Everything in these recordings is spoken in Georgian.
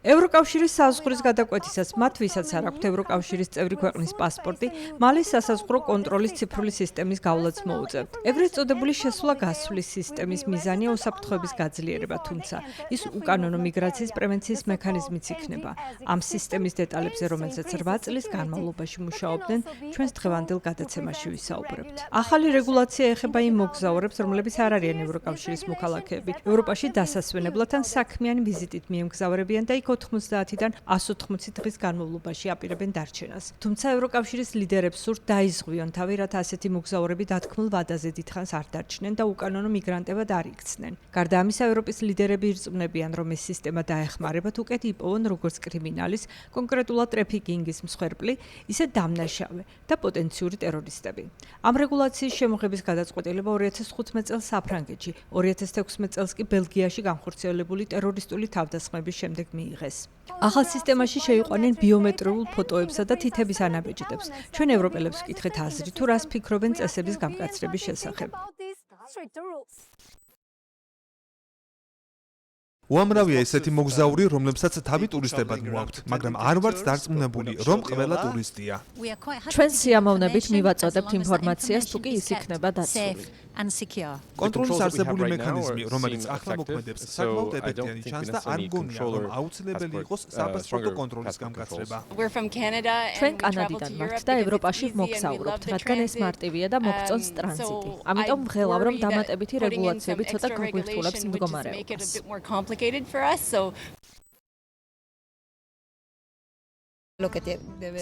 ევროკავშირის საზღვრის გადაკვეთისას მათ, ვისაც არ აქვთ ევროკავშირის წევრი ქვეყნის პასპორტი, მალე სასაზღვრო კონტროლის ციფრული სისტემის გავლაც მოუწევთ. ეგრეთ წოდებული შესვლა-გასვლის სისტემის მიზანია უსაფრთხოების გაძლიერება, თუმცა ის უკანონო მიგრაციის პრევენციის მექანიზმიც იქნება. ამ სისტემის დეტალებზე, რომელზეც 8 წლის განმავლობაში მუშაობდნენ, ჩვენს დღევანდელ გადაცემაში ვისაუბრებთ. ახალი რეგულაცია ეხება იმ მოგზაურებს, რომლებიც არ არიან ევროკავშირის მოქალაქეები, ევროპაში დასასვენებლად ან საქმიანი ვიზიტით მიემგზავრებიან და იქ 90-დან 180 დღის განმავლობაში აპირებენ დარჩენას. თუმცა ევროკავშირის ლიდერებს სურთ დაიზღვიონ თავი, რათა ასეთი მოგზაურები დათქმულ ვადაზე დიდხანს არ დარჩნენ და უკანონო მიგრანტებად არ იქცნენ. გარდა ამისა, ევროპის ლიდერები ირწმუნებიან, რომ ეს სისტემა დაეხმარებათ უკეთ იპოვონ როგორც კრიმინალის, კონკრეტულად ტრეფიკინგის მსხვერპლი, ისე დამნაშავე და პოტენციური ტერორისტები. ამ რეგულაციის შემოღების გადაწყვეტილება 2015 წელს საფრანგეთში, 2016 წელს კი ბელგიაში განხორციელებული ტერორისტული თავდასხმების შემდეგ მიიღეს. ახალ სისტემაში შეიყვანენ ბიომეტრიულ ფოტოებსა და თითების ანაბეჭდებს. ჩვენ ევროპელებს ვკითხეთ აზრი, თუ რას ფიქრობენ წესების გამკაცრების შესახებ. უამრავია ესეთი მოგზაური, რომლებსაც თავი ტურისტებად მოაქვთ, მაგრამ არ ვართ დარწმუნებული, რომ ყველა ტურისტია. ჩვენ სიამოვნებით მივაწოდებთ ინფორმაციას, თუ კი ის იქნება დაცული. კონტროლის არსებული მექანიზმი, რომელიც ახლა მოქმედებს, საკმაოდ ეფექტიანი ჩანს და არ მგონია, რომ აუცილებელი იყოს საპასპორტო კონტროლის გამკაცრება. ჩვენ კანადიდან ვართ და ევროპაში ვმოგზაურობთ, რადგან ეს მარტივია და მოგწონს ტრანზიტი. ამიტომ ვღელავ, რომ დამატებითი რეგულაციები ცოტა გაგვირთულებს მდგომარეობას.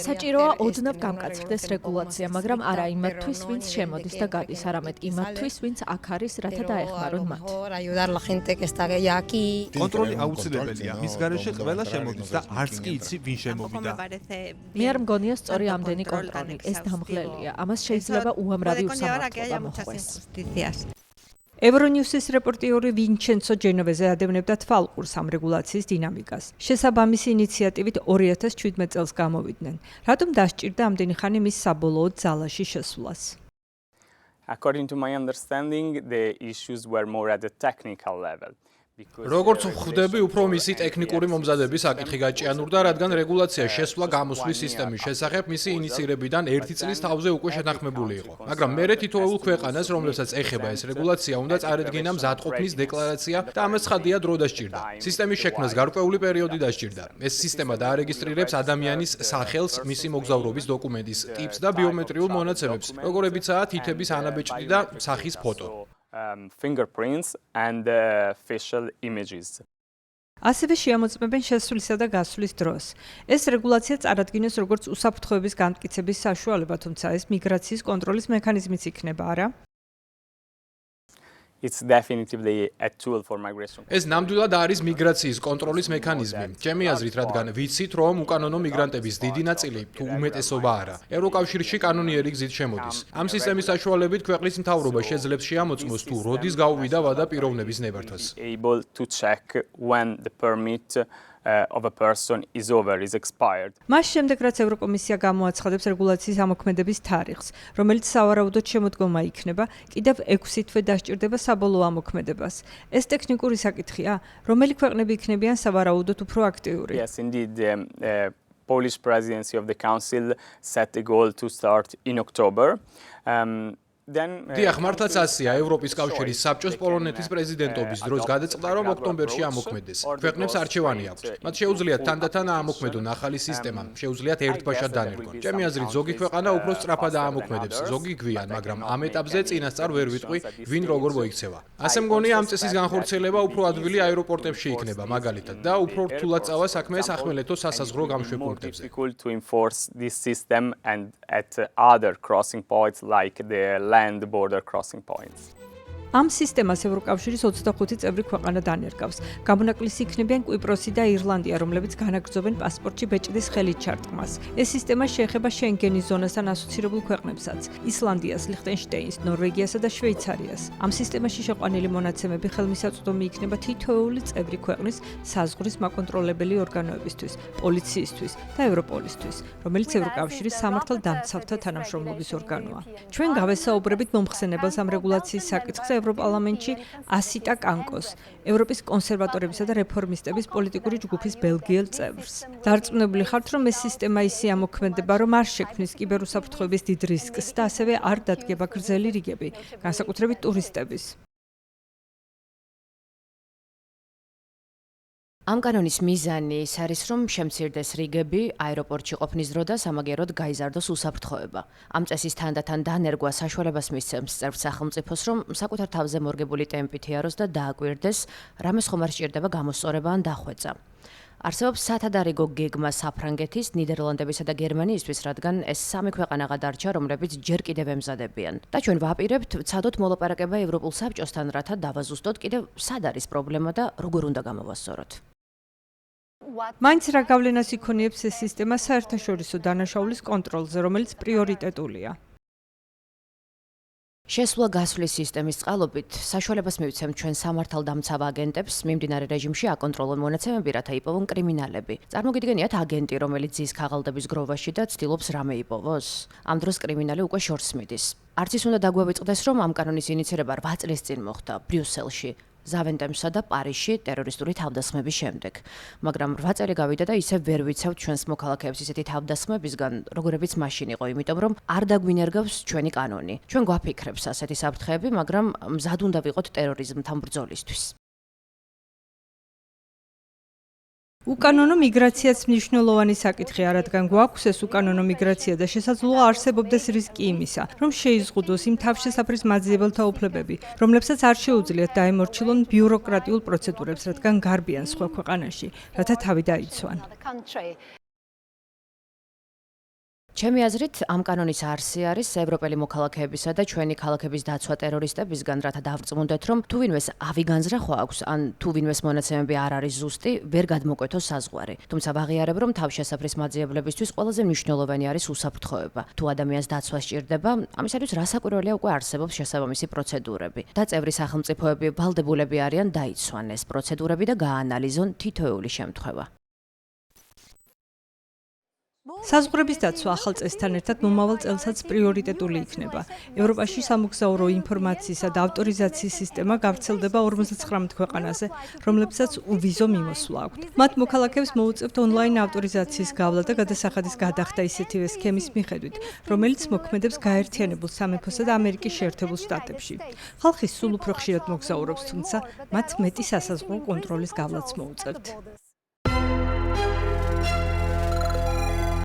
საჭიროა ოდნავ გამკაცრდეს რეგულაცია, მაგრამ არა იმათთვის, ვინც შემოდის და გადის, არამედ იმათთვის, ვინც აქ არის, რათა დაეხმარონ მათ. კონტროლი აუცილებელია, მის გარეშე ყველა შემოდის და არც კი იცი, ვინ შემოვიდა. მე არ მგონია სწორი ამდენი კონტროლი, ეს დამღლელია. ამას შეიძლება უამრავი უსამართლობა მოჰყვეს. ევრონიუსის რეპორტიორი ვინჩენცო ჯენოვეზე ადევნებდა თვალყურს ამ რეგულაციის დინამიკას. შესაბამისი ინიციატივით 2017 წელს გამოვიდნენ. რატომ დასჭირდა ამდენი ხანი მის საბოლოოდ ძალაში შესვლას? According to my understanding, the issues were more at the technical level. როგორც ხვდები, უფრო მისი ტექნიკური მომზადების საკითხი გაჭიანურდა, რადგან რეგულაცია შესვლა-გამოსვლის სისტემის შესახებ მისი ინიცირებიდან 1 წლის თავზე უკვე შეთანხმებული იყო. მაგრამ მერე თითოეულ ქვეყანას, რომლებსაც ეხება ეს რეგულაცია, უნდა წარედგინა მზადყოფნის დეკლარაცია და ამას ცხადია დრო დასჭირდა. სისტემის შექმნას გარკვეული პერიოდი დასჭირდა. ეს სისტემა დაარეგისტრირებს ადამიანის სახელს, მისი მოგზაურობის დოკუმენტის ტიპს და ბიომეტრიულ მონაცემებს, როგორებიცაა თითების ანაბეჭდი და სახის ფოტო. Fingerprints and facial images. ასევე შეამოწმებენ შესვლისა და გასვლის დროს. ეს რეგულაცია წარადგინეს როგორც უსაფრთხოების განმტკიცების საშუალება, თუმცა ეს მიგრაციის კონტროლის მექანიზმიც იქნება, არა? It's definitely a tool for migration. ეს ნამდვილად არის მიგრაციის კონტროლის მექანიზმი. ჩემი აზრით, რადგან ვიცით, რომ უკანონო მიგრანტების დიდი ნაწილი თუ უმეტესობა არა, ევროკავშირში კანონიერი გზით შემოდის. ამ სისტემის საშუალებით ქვეყნის მთავრობა შეძლებს შეამოწმოს თუ როდის გაუვიდა ვადა პიროვნების ნებართვას. Able to check when the permit of a person is over, is expired. მას შემდეგ, რაც ევროკომისია გამოაცხადებს რეგულაციის ამოქმედების თარიღს, რომელიც სავარაუდოდ შემოდგომა იქნება, კიდევ 6 თვე დასჭირდება საბოლოო ამოქმედებას. ეს ტექნიკური საკითხია, რომელი ქვეყნები იქნებიან სავარაუდოდ უფრო აქტიური? Yes, indeed, the Polish presidency of the council set a goal to start in October. დიახ, მართლაც ასია, ევროპის კავშირის საბჭოს პოლონეთის პრეზიდენტობის დროს გადაწყდა, რომ ოქტომბერში ამოქმედეს. ქვეყნებს არჩევანი აქვთ. მათ შეუძლიათ თანდათან აამოქმედონ ახალი სისტემა, შეუძლიათ ერთბაშად დანერგონ. ჩემი აზრით, ზოგი ქვეყანა უფრო სწრაფად აამოქმედებს, ზოგი გვიან, მაგრამ ამ ეტაპზე წინასწარ ვერ ვიტყვი, ვინ როგორ მოიქცევა. ასე მგონია, ამ წესის განხორციელება უფრო ადვილი აეროპორტებში იქნება, მაგალითად, და უფრო რთულად წავა საქმე სახმელეთო სასაზღვრო გამშვებპუნქტებზე. To enforce this system and at other crossing points like the land border crossing points. ამ სისტემას ევროკავშირის 25 წევრი ქვეყანა დანერგავს. გამონაკლისი იქნებიან კვიპროსი და ირლანდია, რომლებიც განაგრძობენ პასპორტში ბეჭდის ხელით ჩარტყმას. ეს სისტემა შეეხება შენგენის ზონასთან ასოცირებულ ქვეყნებსაც: ისლანდიას, ლიხტენშტეინს, ნორვეგიასა და შვეიცარიას. ამ სისტემაში შეყვანილი მონაცემები ხელმისაწვდომი იქნება თითოეული წევრი ქვეყნის საზღვრის მაკონტროლებელი ორგანოებისთვის, პოლიციისთვის და ევროპოლისთვის, რომელიც ევროკავშირის სამართალდამცავთა თანამშრომლობის ორგანოა. ჩვენ გავესაუბრებით მომხსენებელს ამ რეგულაციის საკითხზე ევროპარლამენტში ასიტა კანკოს, ევროპის კონსერვატორებისა და რეფორმისტების პოლიტიკური ჯგუფის ბელგიელ წევრს. დარწმუნებული ხართ, რომ ეს სისტემა ისე ამოქმედება, რომ არ შექმნის კიბერუსაფრთხოების დიდ რისკს და ასევე არ დადგება გრძელი რიგები, განსაკუთრებით ტურისტების. ამ კანონის მიზანი ის არის, რომ შემცირდეს რიგები აეროპორტში ყოფნის დრო და სამაგიეროდ გაიზარდოს უსაფრთხოება. ამ წესის თანდათან დანერგვა საშუალებას მისცემს წევრ სახელმწიფოს, რომ საკუთარ თავზე მორგებული ტემპით იაროს და დააკვირდეს, რამეს ხომ არ სჭირდება გამოსწორება ან დახვეწა. არსებობს სათადარიგო გეგმა საფრანგეთის, ნიდერლანდებისა და გერმანიისთვის, რადგან ეს სამი ქვეყანა გადარჩა, რომლებიც ჯერ კიდევ ემზადებიან. და ჩვენ ვაპირებთ ვცადოთ მოლაპარაკება ევროპულ საბჭოსთან, რათა დავაზუსტოთ კიდევ სად არის პრობლემა და როგორ უნდა გამოვასწოროთ. მაინც რა გავლენას იქონიებს ეს სისტემა საერთაშორისო დანაშაულის კონტროლზე, რომელიც პრიორიტეტულია. შესვლა გასვლის სისტემის წყალობით საშუალებას მივცემთ ჩვენ სამართალდამცავ აგენტებს მიმდინარე რეჟიმში აკონტროლონ მონაცემები, რათა იპოვონ კრიმინალები. წარმოგიდგენიათ აგენტი, რომელიც ზის ქაღალდების გროვაში და ცდილობს რამე იპოვოს? ამ დროს კრიმინალი უკვე შორს მიდის. არც ის უნდა დაგვევიწყდეს, რომ ამ კანონის ინიცირება 8 წლის წინ მოხდა ბრიუსელში, ზავენტემსა და პარიზში ტერორისტული თავდასხმების შემდეგ. მაგრამ 8 წელი გავიდა და ისევ ვერ ვიცავთ ჩვენს მოქალაქეებს ისეთი თავდასხმებისგან, როგორებიც მაშინ იყო, იმიტომ რომ არ დაგვინერგავს ჩვენი კანონი. ჩვენ გვაფიქრებს ასეთი საფრთხეები, მაგრამ მზად უნდა ვიყოთ ტერორიზმთან ბრძოლისთვის. უკანონო მიგრაციაც მნიშვნელოვანი საკითხია, რადგან გვაქვს ეს უკანონო მიგრაცია და შესაძლოა არსებობდეს რისკი იმისა, რომ შეიზღუდოს იმ თავშესაფრის მაძიებელთა უფლებები, რომლებსაც არ შეუძლიათ დაემორჩილონ ბიუროკრატიულ პროცედურებს, რადგან გარბიან სხვა ქვეყანაში, რათა თავი დაიცვან. ჩემი აზრით, ამ კანონის არსი არის ევროპელი მოქალაქეებისა და ჩვენი ქალაქების დაცვა ტერორისტებისგან, რათა დავწმუნდეთ, რომ თუ ვინმეს ავიგანზრახვა აქვს, ან თუ ვინმეს მონაცემები არ არის ზუსტი, ვერ გადმოკვეთოს საზღვარი. თუმცა ვაღიარებ, რომ თავშესაფრის მაძიებლებისთვის ყველაზე მნიშვნელოვანი არის უსაფრთხოება. თუ ადამიანს დაცვა სჭირდება, ამისათვის რასაკვირველია უკვე არსებობს შესაბამისი პროცედურები. და წევრი სახელმწიფოები ვალდებულები არიან დაიცვან ეს პროცედურები და გააანალიზონ თითოეული შემთხვევა. საზღვრების დაცვა ახალ წესთან ერთად მომავალ წელსაც პრიორიტეტული იქნება. ევროპაში სამოგზაურო ინფორმაციისა და ავტორიზაციის სისტემა გავრცელდება 59 ქვეყანაზე, რომლებსაც უვიზო მიმოსვლა აქვთ. მათ მოქალაქეებს მოუწევთ ონლაინ ავტორიზაციის გავლა და გადასახადის გადახდა ისეთივე სქემის მიხედვით, რომელიც მოქმედებს გაერთიანებულ სამეფოსა და ამერიკის შეერთებულ შტატებში. ხალხი სულ უფრო ხშირად მოგზაურობს, თუმცა მათ მეტი სასაზღვრო კონტროლის გავლაც მოუწევთ.